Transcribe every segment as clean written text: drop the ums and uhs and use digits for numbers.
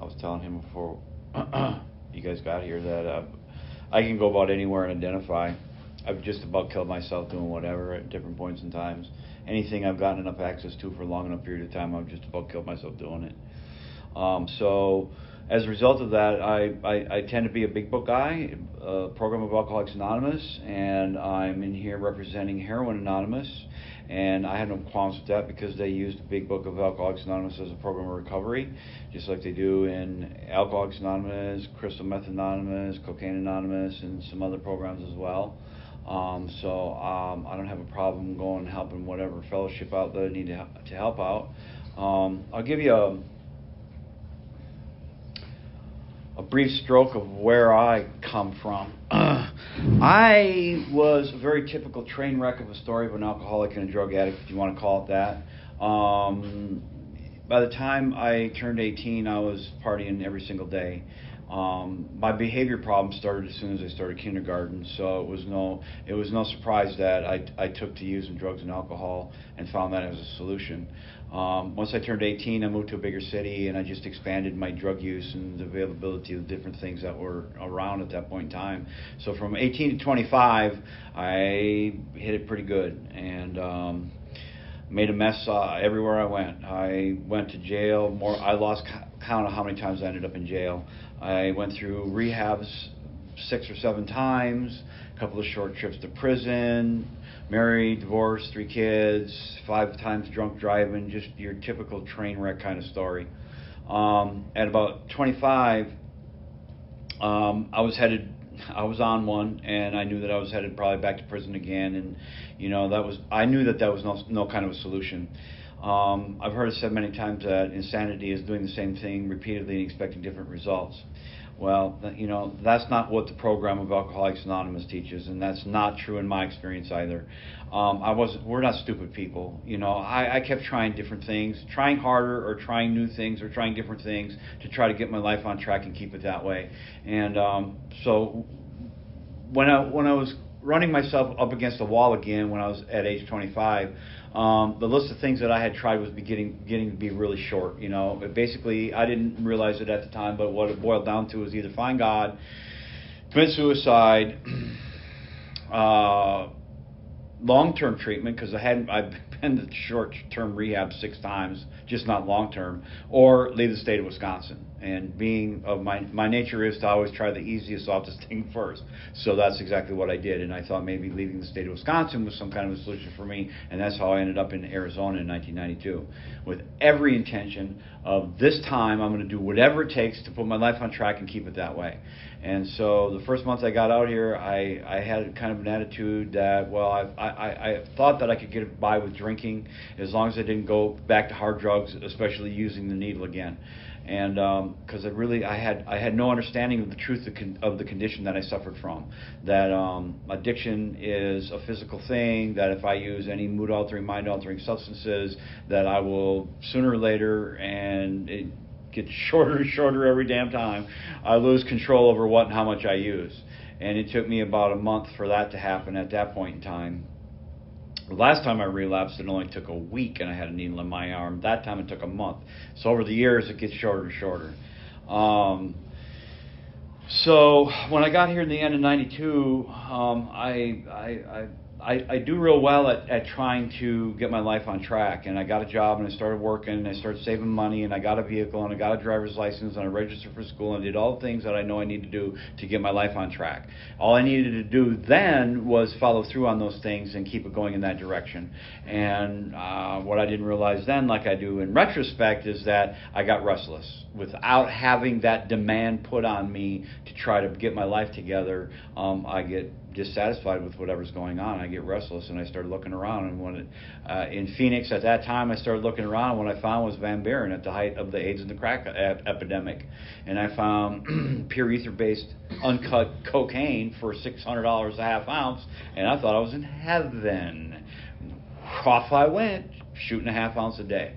I was telling him before you guys got here that I can go about anywhere and identify. I've just about killed myself doing whatever at different points in times. Anything I've gotten enough access to for a long enough period of time, I've just about killed myself doing it. So as a result of that, I tend to be a big book guy, program of Alcoholics Anonymous, and I'm in here representing Heroin Anonymous. And I had no qualms with that because they use the big book of Alcoholics Anonymous as a program of recovery, just like they do in Alcoholics Anonymous, Crystal Meth Anonymous, Cocaine Anonymous, and some other programs as well. So I don't have a problem going and helping whatever fellowship out that I need to help out. I'll give you a brief stroke of where I come from. I was a very typical train wreck of a story of an alcoholic and a drug addict, if you want to call it that. By the time I turned 18, I was partying every single day. My behavior problem started as soon as I started kindergarten, so it was no surprise that I took to using drugs and alcohol and found that as a solution. Once I turned 18, I moved to a bigger city, and I just expanded my drug use and the availability of different things that were around at that point in time. So from 18 to 25, I hit it pretty good, and made a mess everywhere I went. I went to jail. I lost count of how many times I ended up in jail. I went through rehabs 6 or 7 times, a couple of short trips to prison, married, divorced, 3 kids, 5 times drunk driving, just your typical train wreck kind of story. At about 25, I was on one, and I knew that I was headed probably back to prison again, and I knew that was no kind of a solution. I've heard it said many times that insanity is doing the same thing repeatedly and expecting different results. Well, that's not what the program of Alcoholics Anonymous teaches, and that's not true in my experience either. We're not stupid people. I kept trying different things, trying harder or trying new things or trying different things to try to get my life on track and keep it that way. And so when I was running myself up against a wall again when I was at age 25, the list of things that I had tried was getting to be really short. Basically, I didn't realize it at the time, but what it boiled down to was either find God, commit suicide, long-term treatment, because I've been to short-term rehab 6 times, just not long-term, or leave the state of Wisconsin. And being of my nature is to always try the easiest, softest thing first. So that's exactly what I did. And I thought maybe leaving the state of Wisconsin was some kind of a solution for me. And that's how I ended up in Arizona in 1992, with every intention of this time I'm going to do whatever it takes to put my life on track and keep it that way. And so the first month I got out here, I had kind of an attitude that, well, I thought that I could get by with drinking as long as I didn't go back to hard drugs, especially using the needle again. And because I had no understanding of the truth of the condition that I suffered from, that addiction is a physical thing, that if I use any mood-altering, mind-altering substances, that I will sooner or later, and it gets shorter and shorter every damn time, I lose control over what and how much I use. And it took me about a month for that to happen at that point in time. The last time I relapsed, it only took a week, and I had a needle in my arm. That time it took a month. So over the years, it gets shorter and shorter. So when I got here in the end of '92, I do real well at trying to get my life on track, and I got a job, and I started working, and I started saving money, and I got a vehicle, and I got a driver's license, and I registered for school, and I did all the things that I know I need to do to get my life on track. All I needed to do then was follow through on those things and keep it going in that direction. And what I didn't realize then, like I do in retrospect, is that I got restless. Without having that demand put on me to try to get my life together, I get dissatisfied with whatever's going on. I get restless, and I started looking around. And in Phoenix at that time, I started looking around, and what I found was Van Buren at the height of the AIDS and the crack epidemic. And I found pure ether-based uncut cocaine for $600 a half ounce, and I thought I was in heaven. Off I went, shooting a half ounce a day.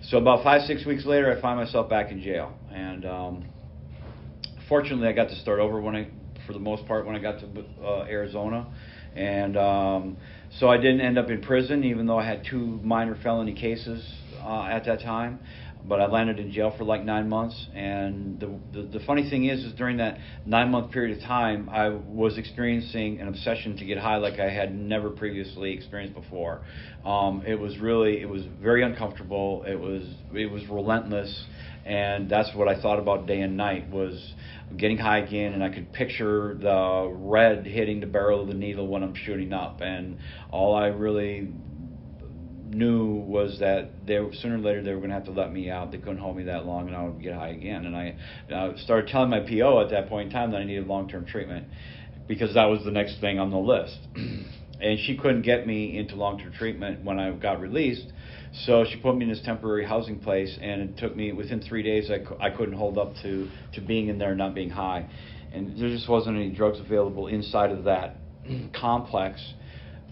So about 5-6 weeks later, I find myself back in jail. And fortunately, I got to start over for the most part, when I got to Arizona. And so I didn't end up in prison, even though I had 2 minor felony cases at that time. but I landed in jail for like 9 months. And the funny thing is during that 9 month period of time, I was experiencing an obsession to get high like I had never previously experienced before. It was very uncomfortable. It was relentless, and that's what I thought about day and night, was getting high again, and I could picture the red hitting the barrel of the needle when I'm shooting up, and all I really knew was that sooner or later they were going to have to let me out. They couldn't hold me that long, and I would get high again. And I started telling my PO at that point in time that I needed long-term treatment, because that was the next thing on the list. And she couldn't get me into long-term treatment when I got released, so she put me in this temporary housing place, and it took me, within 3 days, I couldn't hold up to being in there and not being high. And there just wasn't any drugs available inside of that complex,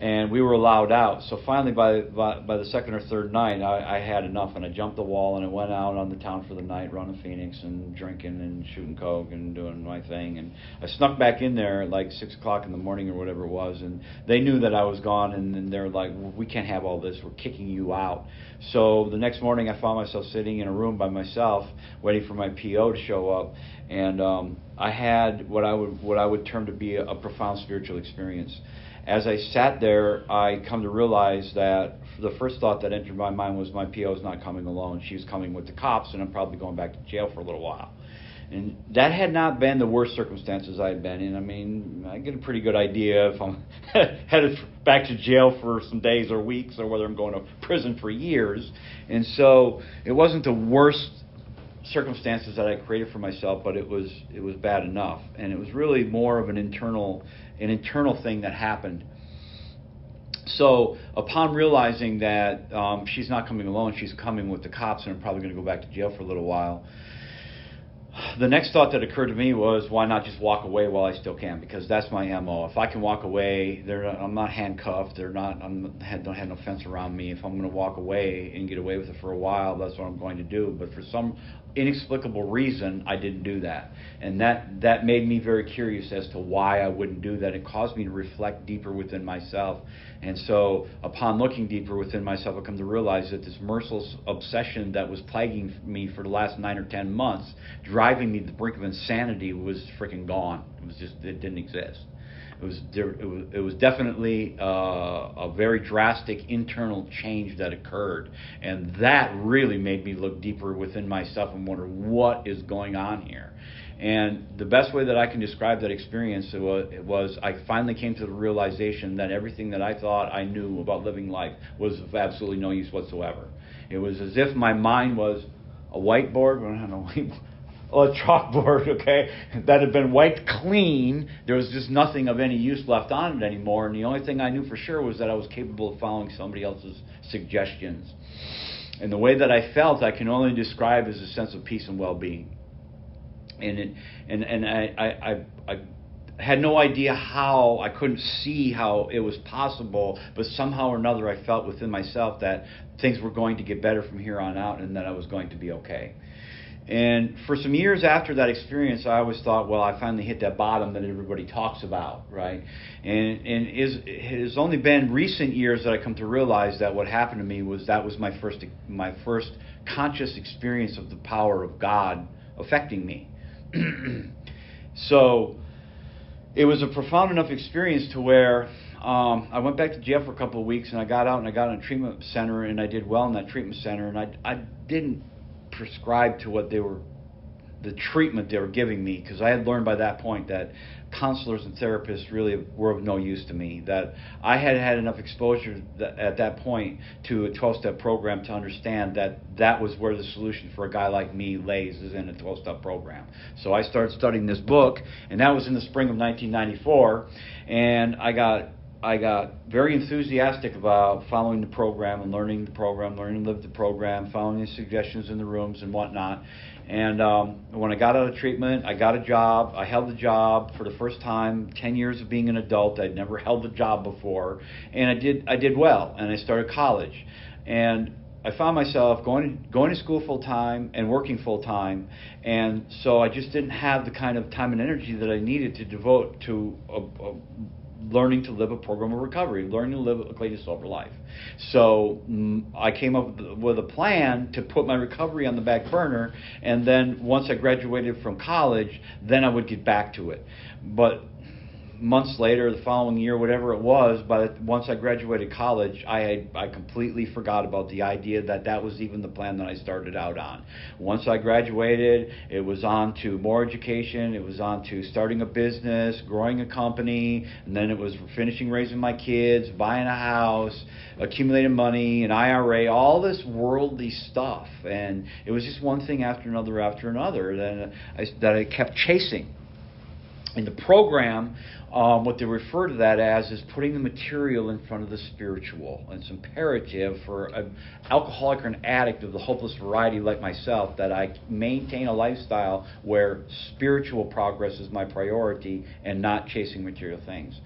and we were allowed out. So finally, by the second or third night, I had enough, and I jumped the wall, and I went out on the town for the night, running Phoenix and drinking and shooting coke and doing my thing. And I snuck back in there at like 6 o'clock in the morning or whatever it was, and they knew that I was gone, and they're like, "We can't have all this. We're kicking you out." So the next morning, I found myself sitting in a room by myself, waiting for my PO to show up, and I had what I would term to be a profound spiritual experience. As I sat there, I come to realize that the first thought that entered my mind was, my PO is not coming alone. She's coming with the cops, and I'm probably going back to jail for a little while. And that had not been the worst circumstances I had been in. I mean, I get a pretty good idea if I'm headed back to jail for some days or weeks, or whether I'm going to prison for years. And so it wasn't the worst circumstances that I created for myself, but it was bad enough. And it was really more of an internal thing that happened. So upon realizing that she's not coming alone, she's coming with the cops, and I'm probably going to go back to jail for a little while, the next thought that occurred to me was, why not just walk away while I still can? Because that's my MO. If I can walk away, I'm not handcuffed. Don't have no fence around me. If I'm going to walk away and get away with it for a while, that's what I'm going to do. But for some inexplicable reason, I didn't do that. And that made me very curious as to why I wouldn't do that. It caused me to reflect deeper within myself. And so upon looking deeper within myself, I come to realize that this merciless obsession that was plaguing me for the last 9 or 10 months, driving me to the brink of insanity, was freaking gone. It didn't exist. It was definitely a very drastic internal change that occurred, and that really made me look deeper within myself and wonder what is going on here. And the best way that I can describe that experience was I finally came to the realization that everything that I thought I knew about living life was of absolutely no use whatsoever. It was as if my mind was a whiteboard. I don't know. A chalkboard, okay, that had been wiped clean. There was just nothing of any use left on it anymore, and the only thing I knew for sure was that I was capable of following somebody else's suggestions. And the way that I felt, I can only describe as a sense of peace and well-being. And I had no idea how. I couldn't see how it was possible, but somehow or another I felt within myself that things were going to get better from here on out, and that I was going to be okay. And for some years after that experience, I always thought, well, I finally hit that bottom that everybody talks about, right? And it has only been recent years that I come to realize that what happened to me was my first conscious experience of the power of God affecting me. So it was a profound enough experience to where I went back to jail for a couple of weeks, and I got out and I got in a treatment center, and I did well in that treatment center, and I didn't prescribe to the treatment they were giving me, because I had learned by that point that counselors and therapists really were of no use to me, that I had had enough exposure at that point to a 12-step program to understand that was where the solution for a guy like me lays, is in a 12-step program. So I started studying this book, and that was in the spring of 1994, and I got very enthusiastic about following the program and learning to live the program, following the suggestions in the rooms and whatnot. And when I got out of treatment, I got a job. I held the job for the first time, 10 years of being an adult. I'd never held a job before. And I did well, and I started college. And I found myself going to school full-time and working full-time. And so I just didn't have the kind of time and energy that I needed to devote to learning to live a program of recovery, learning to live a clean and sober life. So I came up with a plan to put my recovery on the back burner, and then once I graduated from college, then I would get back to it. But months later, the following year, whatever it was, once I graduated college, I completely forgot about the idea that was even the plan that I started out on. Once I graduated, it was on to more education, it was on to starting a business, growing a company, and then it was finishing raising my kids, buying a house, accumulating money, an IRA, all this worldly stuff. And it was just one thing after another that I kept chasing. In the program, what they refer to that as is putting the material in front of the spiritual. And it's imperative for an alcoholic or an addict of the hopeless variety like myself that I maintain a lifestyle where spiritual progress is my priority and not chasing material things.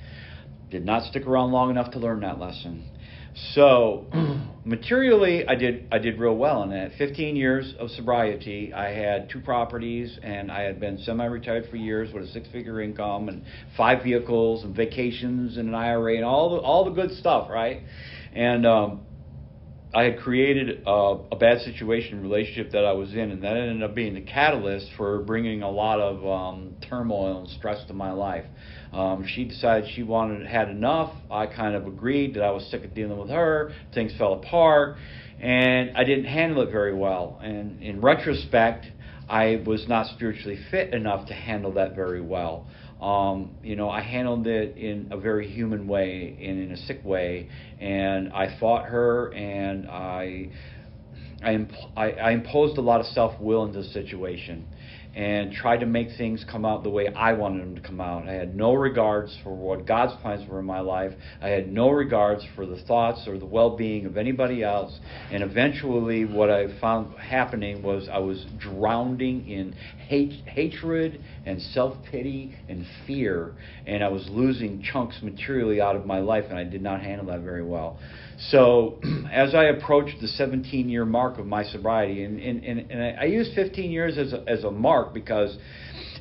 Did not stick around long enough to learn that lesson. So, materially, I did real well in that. 15 years of sobriety. I had 2 properties, and I had been semi-retired for years with a 6-figure income and 5 vehicles and vacations and an IRA and all the good stuff, right? And I had created a bad situation, relationship that I was in, and that ended up being the catalyst for bringing a lot of turmoil and stress to my life. She decided she had enough. I kind of agreed that I was sick of dealing with her. Things fell apart, and I didn't handle it very well. And in retrospect, I was not spiritually fit enough to handle that very well. I handled it in a very human way and in a sick way, and I fought her, and I imposed a lot of self-will into the situation and tried to make things come out the way I wanted them to come out. I had no regards for what God's plans were in my life. I had no regards for the thoughts or the well-being of anybody else. And eventually what I found happening was I was drowning in hatred and self-pity and fear, and I was losing chunks materially out of my life, and I did not handle that very well. So as I approached the 17-year mark of my sobriety, and I used 15 years as a mark because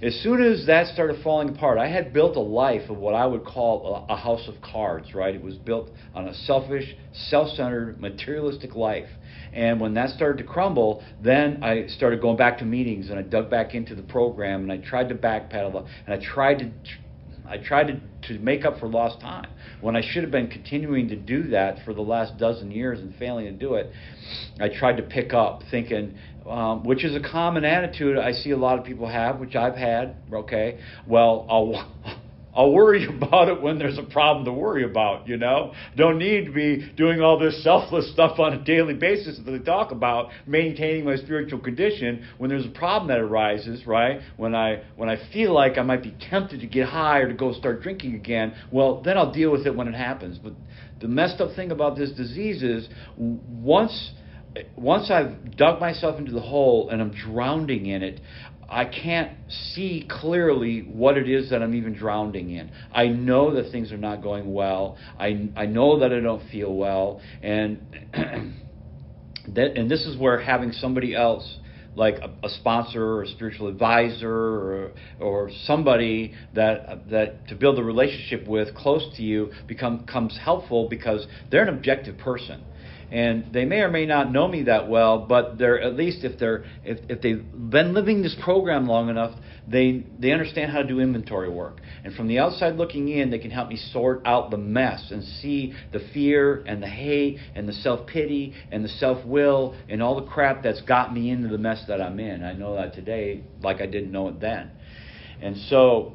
as soon as that started falling apart, I had built a life of what I would call a house of cards, right? It was built on a selfish, self-centered, materialistic life. And when that started to crumble, then I started going back to meetings, and I dug back into the program, and I tried to backpedal, and I tried to make up for lost time when I should have been continuing to do that for the last dozen years and failing to do it. I tried to pick up thinking, which is a common attitude I see a lot of people have, which I've had, okay, well, I'll worry about it when there's a problem to worry about, Don't need to be doing all this selfless stuff on a daily basis that they talk about, maintaining my spiritual condition when there's a problem that arises, right? When I feel like I might be tempted to get high or to go start drinking again, well, then I'll deal with it when it happens. But the messed up thing about this disease is once I've dug myself into the hole and I'm drowning in it, I can't see clearly what it is that I'm even drowning in. I know that things are not going well. I know that I don't feel well, and this is where having somebody else, like a sponsor or a spiritual advisor or somebody that to build a relationship with close to you becomes helpful, because they're an objective person. And they may or may not know me that well, but they're at least if they've been living this program long enough, they understand how to do inventory work. And from the outside looking in, they can help me sort out the mess and see the fear and the hate and the self-pity and the self-will and all the crap that's got me into the mess that I'm in. I know that today like I didn't know it then. And so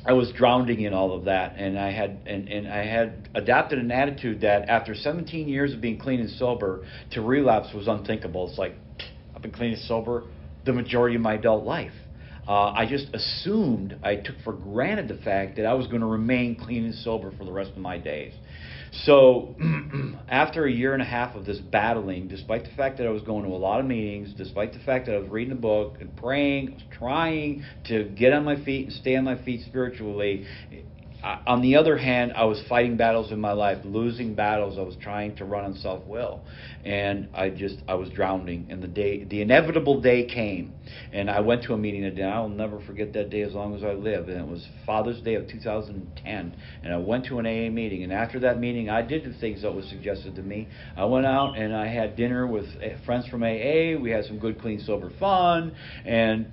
I was drowning in all of that, and I had adopted an attitude that after 17 years of being clean and sober, to relapse was unthinkable. It's like, I've been clean and sober the majority of my adult life. I just assumed, I took for granted the fact that I was going to remain clean and sober for the rest of my days. So after a year and a half of this battling, despite the fact that I was going to a lot of meetings, despite the fact that I was reading a book and praying, trying to get on my feet and stay on my feet spiritually, on the other hand, I was fighting battles in my life, losing battles. I was trying to run on self-will, and I was drowning. And the inevitable day came, and I went to a meeting that day. I'll never forget that day as long as I live. And it was Father's Day of 2010, and I went to an AA meeting. And after that meeting, I did the things that was suggested to me. I went out and I had dinner with friends from AA. We had some good, clean, sober fun, and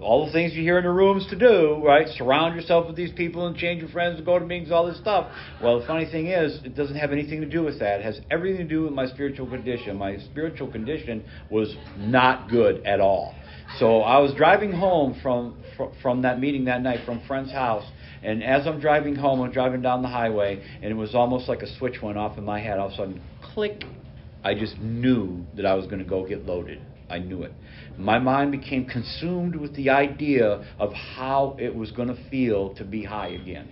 all the things you hear in the rooms to do, right? Surround yourself with these people and change your friends to go to meetings, all this stuff. Well, the funny thing is, it doesn't have anything to do with that. It has everything to do with my spiritual condition. My spiritual condition was not good at all. So I was driving home from that meeting that night from a friend's house, and as I'm driving home, I'm driving down the highway, and it was almost like a switch went off in my head. All of a sudden, click, I just knew that I was going to go get loaded. I knew it. My mind became consumed with the idea of how it was going to feel to be high again.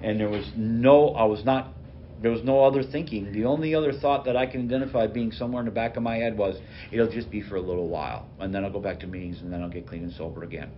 And there was no other thinking. The only other thought that I can identify being somewhere in the back of my head was, it'll just be for a little while, and then I'll go back to meetings, and then I'll get clean and sober again.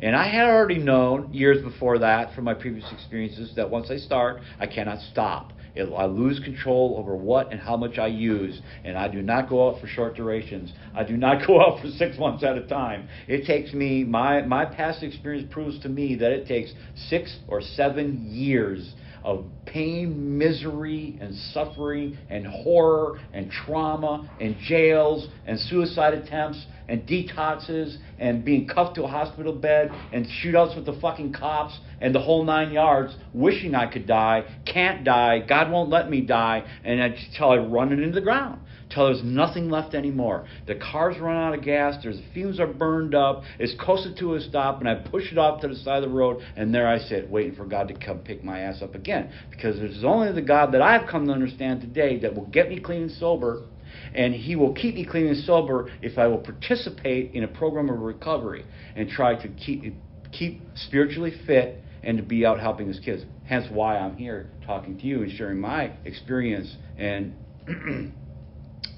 And I had already known years before that from my previous experiences that once I start, I cannot stop. I lose control over what and how much I use, and I do not go out for short durations. I do not go out for 6 months at a time. It takes me, my past experience proves to me that it takes 6 or 7 years of pain, misery, and suffering, and horror, and trauma, and jails, and suicide attempts, and detoxes, and being cuffed to a hospital bed, and shootouts with the fucking cops, and the whole 9 yards, wishing I could die, can't die, God won't let me die, and until I run it into the ground, till there's nothing left anymore. The car's run out of gas, the fumes are burned up, it's closer to a stop, and I push it off to the side of the road, and there I sit, waiting for God to come pick my ass up again. Because there's only the God that I've come to understand today that will get me clean and sober, and He will keep me clean and sober if I will participate in a program of recovery and try to keep spiritually fit and to be out helping His kids. Hence why I'm here talking to you and sharing my experience and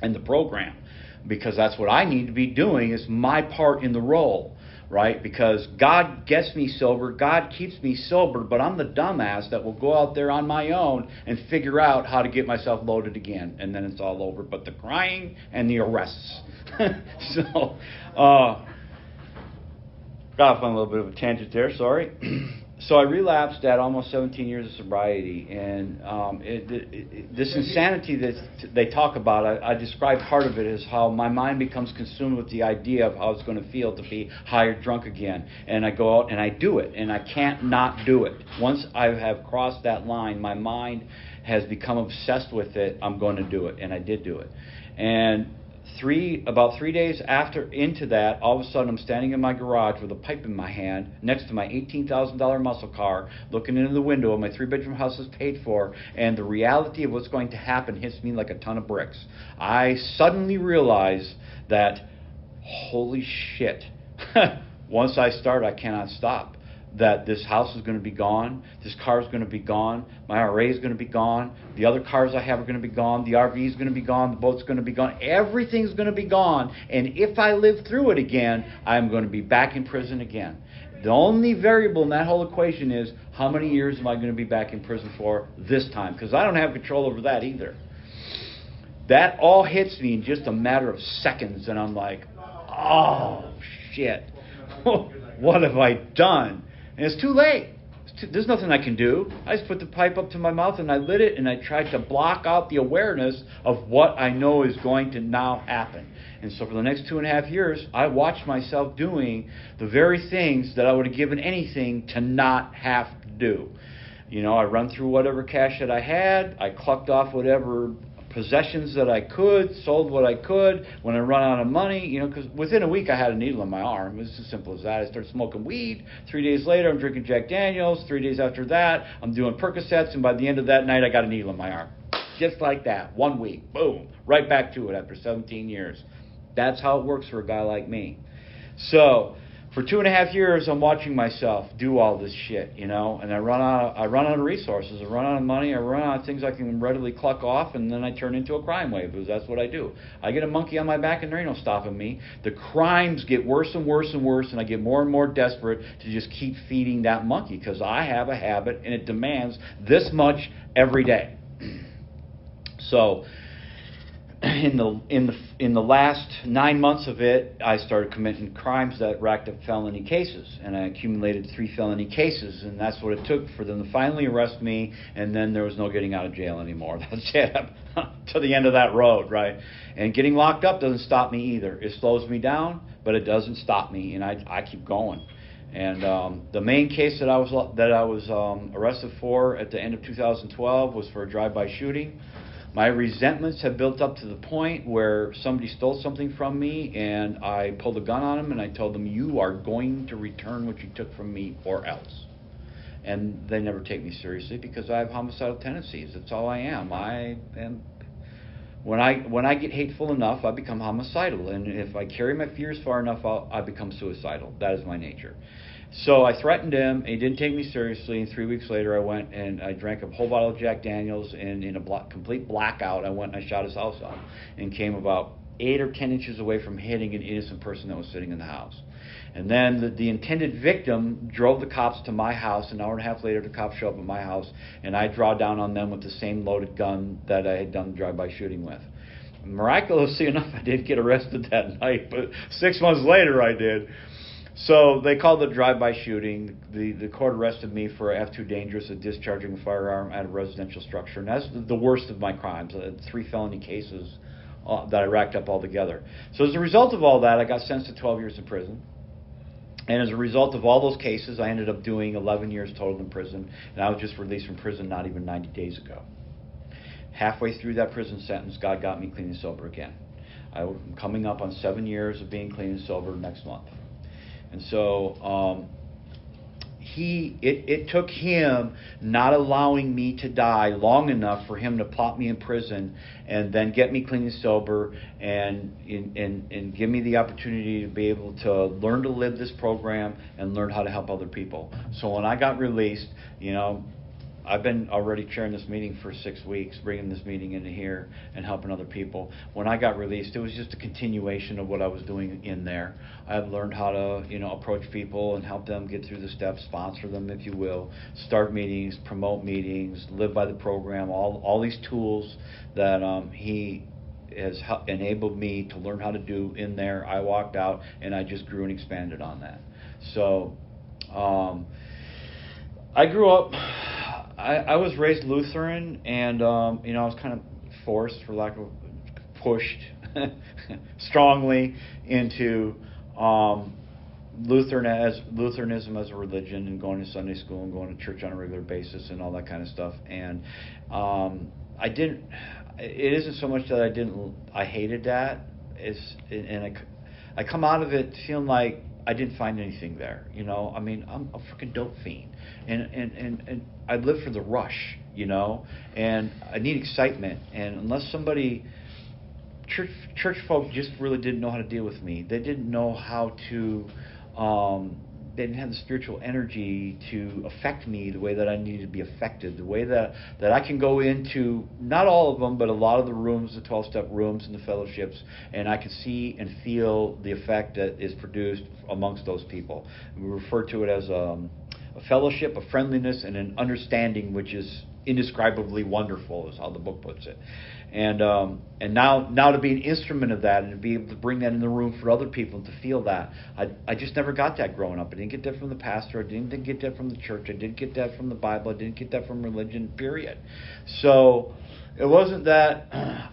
and the program, because that's what I need to be doing, is my part in the role, right? Because God gets me sober, God keeps me sober, but I'm the dumbass that will go out there on my own and figure out how to get myself loaded again, and then it's all over. But the crying and the arrests. So, got off on a little bit of a tangent there, sorry. So I relapsed at almost 17 years of sobriety, and this insanity that they talk about, I describe part of it as how my mind becomes consumed with the idea of how it's going to feel to be high or drunk again. And I go out and I do it, and I can't not do it. Once I have crossed that line, my mind has become obsessed with it. I'm going to do it, and I did do it. And about 3 days into that, all of a sudden I'm standing in my garage with a pipe in my hand next to my $18,000 muscle car, looking into the window. My 3-bedroom house is paid for, and the reality of what's going to happen hits me like a ton of bricks. I suddenly realize that, holy shit, once I start, I cannot stop. That this house is going to be gone, this car is going to be gone, my RA is going to be gone, the other cars I have are going to be gone, the RV is going to be gone, the boat's going to be gone, everything's going to be gone, and if I live through it again, I'm going to be back in prison again. The only variable in that whole equation is how many years am I going to be back in prison for this time, because I don't have control over that either. That all hits me in just a matter of seconds, and I'm like, oh, shit, what have I done? And it's too late. There's nothing I can do. I just put the pipe up to my mouth and I lit it, and I tried to block out the awareness of what I know is going to now happen. And so for the next 2.5 years, I watched myself doing the very things that I would have given anything to not have to do. I run through whatever cash that I had. I clucked off whatever possessions that I could, sold what I could. When I run out of money, because within a week I had a needle in my arm. It was as simple as that. I started smoking weed. 3 days later, I'm drinking Jack Daniels. 3 days after that, I'm doing Percocets, and by the end of that night, I got a needle in my arm. Just like that. 1 week. Boom. Right back to it after 17 years. That's how it works for a guy like me. So, For 2.5 years, I'm watching myself do all this shit, and I run out of resources, I run out of money, I run out of things I can readily cluck off, and then I turn into a crime wave, because that's what I do. I get a monkey on my back, and there ain't no stopping me. The crimes get worse and worse and worse, and I get more and more desperate to just keep feeding that monkey, because I have a habit, and it demands this much every day. So, in the last 9 months of it, I started committing crimes that racked up felony cases, and I accumulated 3 felony cases, and that's what it took for them to finally arrest me, and then there was no getting out of jail anymore. That's it, to the end of that road, right? And getting locked up doesn't stop me either. It slows me down, but it doesn't stop me, and I keep going. And the main case that I was arrested for at the end of 2012 was for a drive-by shooting. My resentments have built up to the point where somebody stole something from me, and I pulled a gun on them, and I told them, "You are going to return what you took from me, or else." And they never take me seriously because I have homicidal tendencies. That's all I am. When I get hateful enough, I become homicidal, and if I carry my fears far enough, I become suicidal. That is my nature. So I threatened him, and he didn't take me seriously, and 3 weeks later I went and I drank a whole bottle of Jack Daniels, and in a complete blackout I went and I shot his house up and came about 8 or 10 inches away from hitting an innocent person that was sitting in the house. And then the intended victim drove the cops to my house. An hour and a half later, the cops show up at my house, and I draw down on them with the same loaded gun that I had done the drive-by shooting with. Miraculously enough, I didn't get arrested that night, but 6 months later I did. So they called it a drive-by shooting. The court arrested me for F2 dangerous of discharging a firearm at a residential structure. And that's the worst of my crimes, 3 felony cases that I racked up altogether. So as a result of all that, I got sentenced to 12 years in prison. And as a result of all those cases, I ended up doing 11 years total in prison. And I was just released from prison not even 90 days ago. Halfway through that prison sentence, God got me clean and sober again. I'm coming up on 7 years of being clean and sober next month. And so it took him not allowing me to die long enough for him to plop me in prison and then get me clean and sober and give me the opportunity to be able to learn to live this program and learn how to help other people. So when I got released, I've been already chairing this meeting for 6 weeks, bringing this meeting into here and helping other people. When I got released, it was just a continuation of what I was doing in there. I've learned how to, approach people and help them get through the steps, sponsor them, if you will, start meetings, promote meetings, live by the program, all these tools that he has enabled me to learn how to do in there. I walked out and I just grew and expanded on that. So I grew up. I was raised Lutheran, and I was kind of forced, for lack of pushed strongly into Lutheranism as a religion, and going to Sunday school and going to church on a regular basis and all that kind of stuff. And it isn't so much that I hated that. I come out of it feeling like I didn't find anything there. I'm a freaking dope fiend, and I live for the rush, and I need excitement. And unless church folk just really didn't know how to deal with me. They didn't know how to. They didn't have the spiritual energy to affect me the way that I needed to be affected, the way that I can go into, not all of them, but a lot of the rooms, the 12-step rooms and the fellowships, and I can see and feel the effect that is produced amongst those people. We refer to it as a fellowship, a friendliness, and an understanding, which is indescribably wonderful, is how the book puts it. And now to be an instrument of that and to be able to bring that in the room for other people and to feel that, I just never got that growing up. I didn't get that from the pastor. I didn't get that from the church. I didn't get that from the Bible. I didn't get that from religion, period. So it wasn't that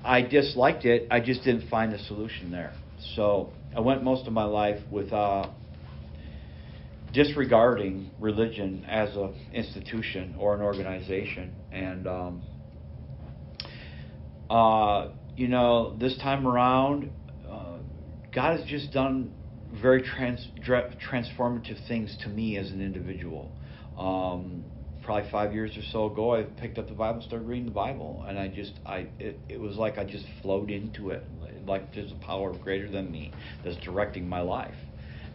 I disliked it. I just didn't find a solution there. So I went most of my life with disregarding religion as an institution or an organization. And this time around, God has just done very transformative things to me as an individual. Probably 5 years or so ago, I picked up the Bible and started reading the Bible, and it was like I just flowed into it, like there's a power greater than me that's directing my life.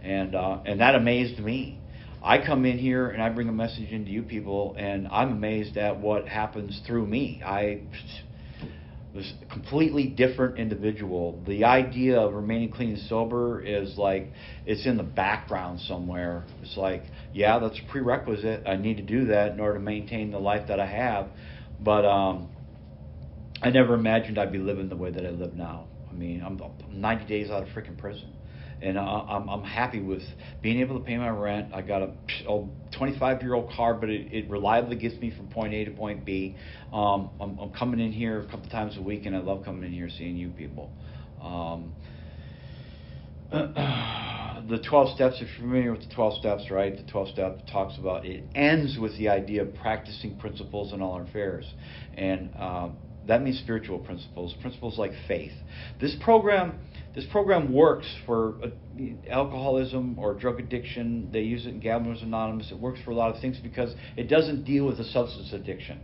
and that amazed me. I come in here and I bring a message into you people, and I'm amazed at what happens through me. I was a completely different individual. The idea of remaining clean and sober is like it's in the background somewhere. It's like, yeah, that's a prerequisite. I need to do that in order to maintain the life that I have. But I never imagined I'd be living the way that I live now. I mean, I'm 90 days out of freaking prison. And I'm happy with being able to pay my rent. I got a 25-year-old car, but it reliably gets me from point A to point B. I'm coming in here a couple times a week, and I love coming in here seeing you people. The 12 steps, if you're familiar with the 12 steps, right? The 12 steps talks about, it ends with the idea of practicing principles in all our affairs. And that means spiritual principles like faith. This program works for alcoholism or drug addiction. They use it in Gamblers Anonymous. It works for a lot of things because it doesn't deal with a substance addiction.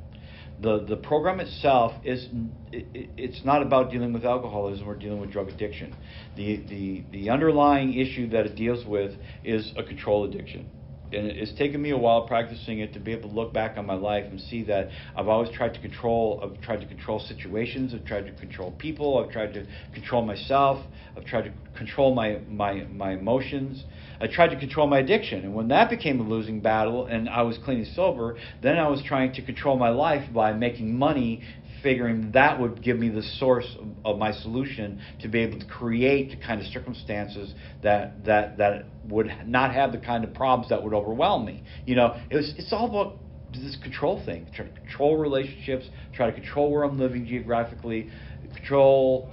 The program itself it's not about dealing with alcoholism or dealing with drug addiction. The underlying issue that it deals with is a control addiction. And it's taken me a while practicing it to be able to look back on my life and see that I've always tried to control. I've tried to control situations. I've tried to control people. I've tried to control myself. I've tried to control my emotions. I tried to control my addiction. And when that became a losing battle and I was clean and sober, then I was trying to control my life by making money, figuring that would give me the source of my solution to be able to create the kind of circumstances that would not have the kind of problems that would overwhelm me. It's all about this control thing. Try to control relationships, try to control where I'm living geographically, control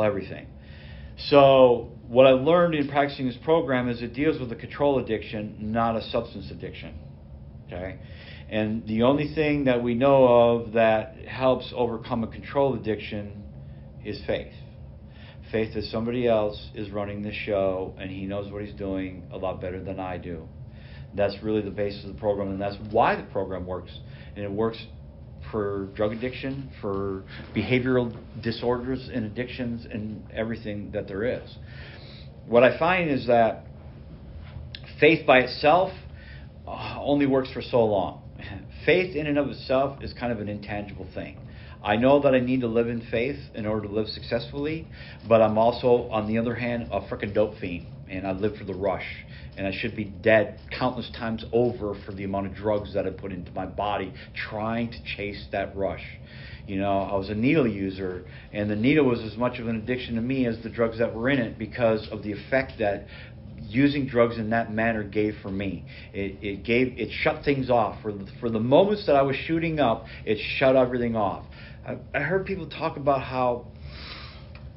everything. So what I learned in practicing this program is it deals with a control addiction, not a substance addiction. Okay? And the only thing that we know of that helps overcome a control addiction is faith. Faith that somebody else is running the show and he knows what he's doing a lot better than I do. That's really the basis of the program, and that's why the program works. And it works for drug addiction, for behavioral disorders and addictions, and everything that there is. What I find is that faith by itself only works for so long. Faith in and of itself is kind of an intangible thing. I know that I need to live in faith in order to live successfully, but I'm also, on the other hand, a frickin' dope fiend, and I live for the rush. And I should be dead countless times over for the amount of drugs that I put into my body trying to chase that rush. I was a needle user, and the needle was as much of an addiction to me as the drugs that were in it because of the effect that using drugs in that manner gave for me. It shut things off. For the moments that I was shooting up, it shut everything off. I heard people talk about how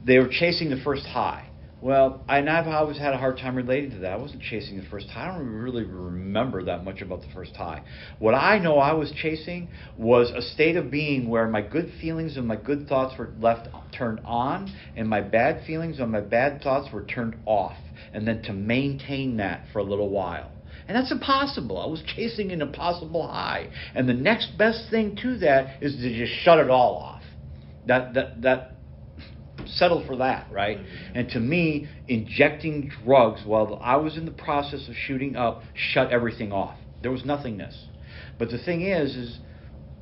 they were chasing the first high. Well, I've always had a hard time relating to that. I wasn't chasing the first high. I don't really remember that much about the first high. What I know I was chasing was a state of being where my good feelings and my good thoughts were turned on, and my bad feelings and my bad thoughts were turned off, and then to maintain that for a little while. And that's impossible. I was chasing an impossible high. And the next best thing to that is to just shut it all off. That settle for that, right? And to me, injecting drugs while I was in the process of shooting up shut everything off. There was nothingness. But the thing is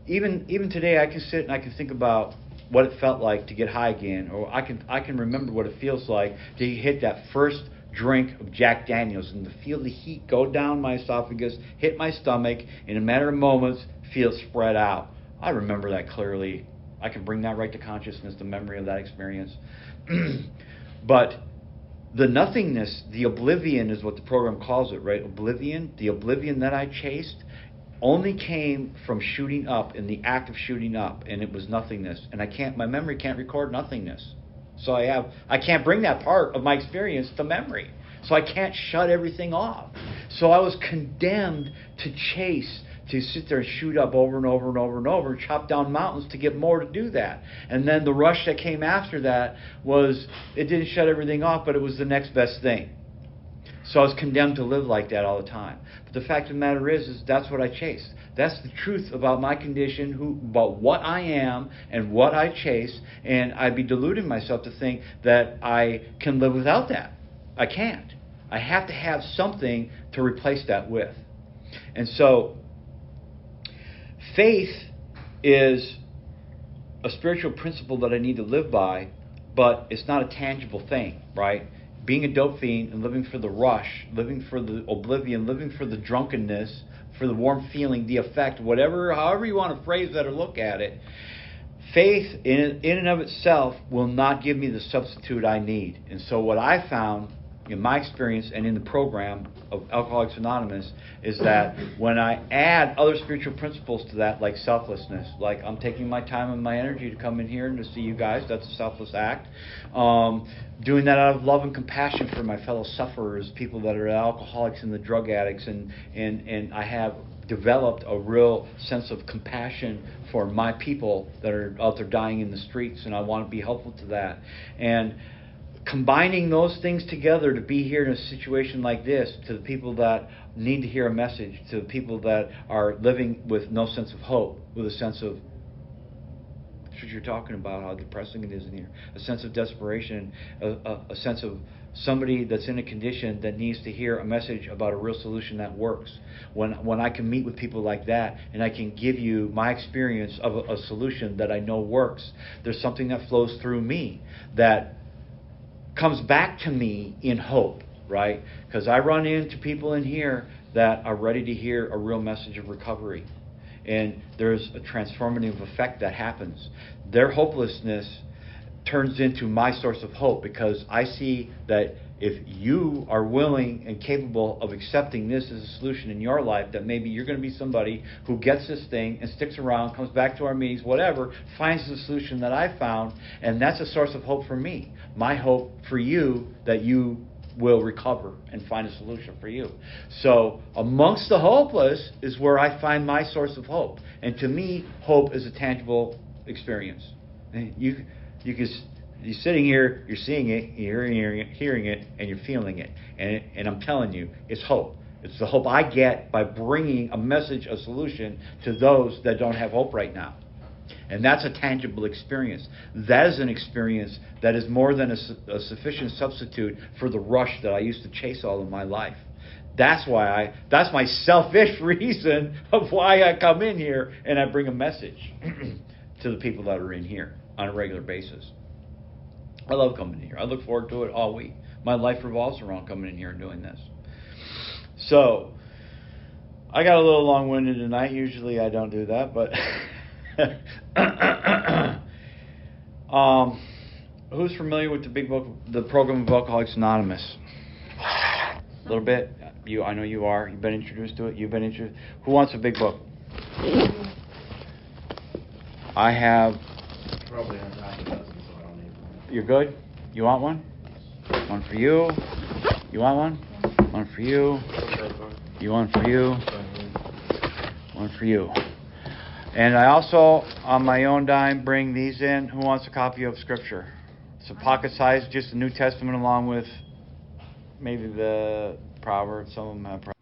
even today I can sit and I can think about what it felt like to get high again, or I can remember what it feels like to hit that first drink of Jack Daniels and to feel the heat go down my esophagus, hit my stomach, in a matter of moments, feel it spread out. I remember that clearly. I can bring that right to consciousness, the memory of that experience. But the nothingness, the oblivion is what the program calls it, right? Oblivion, the oblivion that I chased only came from shooting up, in the act of shooting up, and it was nothingness. And my memory can't record nothingness. So I can't bring that part of my experience to memory. So I can't shut everything off. So I was condemned to chase, to sit there and shoot up over and over and over and over, and chop down mountains to get more to do that. And then the rush that came after that it didn't shut everything off, but it was the next best thing. So I was condemned to live like that all the time. But the fact of the matter is that's what I chased. That's the truth about my condition, about what I am and what I chase, and I'd be deluding myself to think that I can live without that. I can't. I have to have something to replace that with. And so, faith is a spiritual principle that I need to live by, but it's not a tangible thing, right? Being a dope fiend and living for the rush, living for the oblivion, living for the drunkenness, for the warm feeling, the effect, whatever, however you want to phrase that or look at it, faith in and of itself will not give me the substitute I need. And so what I found in my experience and in the program of Alcoholics Anonymous is that when I add other spiritual principles to that, like selflessness, like I'm taking my time and my energy to come in here and to see you guys, that's a selfless act. Doing that out of love and compassion for my fellow sufferers, people that are alcoholics and the drug addicts, and I have developed a real sense of compassion for my people that are out there dying in the streets, and I want to be helpful to that. And combining those things together to be here in a situation like this, to the people that need to hear a message, to the people that are living with no sense of hope, with a sense of, that's what you're talking about, how depressing it is in here, a sense of desperation, a sense of somebody that's in a condition that needs to hear a message about a real solution that works. When I can meet with people like that and I can give you my experience of a solution that I know works, there's something that flows through me that comes back to me in hope, right? Because I run into people in here that are ready to hear a real message of recovery. And there's a transformative effect that happens. Their hopelessness turns into my source of hope, because I see that if you are willing and capable of accepting this as a solution in your life, that maybe you're going to be somebody who gets this thing and sticks around, comes back to our meetings, whatever, finds the solution that I found, and that's a source of hope for me. My hope for you that you will recover and find a solution for you. So amongst the hopeless is where I find my source of hope. And to me, hope is a tangible experience. You're sitting here, you're seeing it, you're hearing it, and you're feeling it. And I'm telling you, it's hope. It's the hope I get by bringing a message, a solution to those that don't have hope right now. And that's a tangible experience. That is an experience that is more than a sufficient substitute for the rush that I used to chase all of my life. That's my selfish reason of why I come in here and I bring a message to the people that are in here on a regular basis. I love coming in here. I look forward to it all week. My life revolves around coming in here and doing this. So, I got a little long-winded tonight. Usually I don't do that, but who's familiar with the big book, the program of Alcoholics Anonymous? A little bit. I know you are. You've been introduced to it. You've been introduced. Who wants a big book? I have. Probably on top of dozen, so I don't need one. You're good? You want one? One for you. You want one? One for you. You want for you. One for you. And I also, on my own dime, bring these in. Who wants a copy of Scripture? It's a pocket size, just the New Testament along with maybe the Proverbs. Some of them have Proverbs.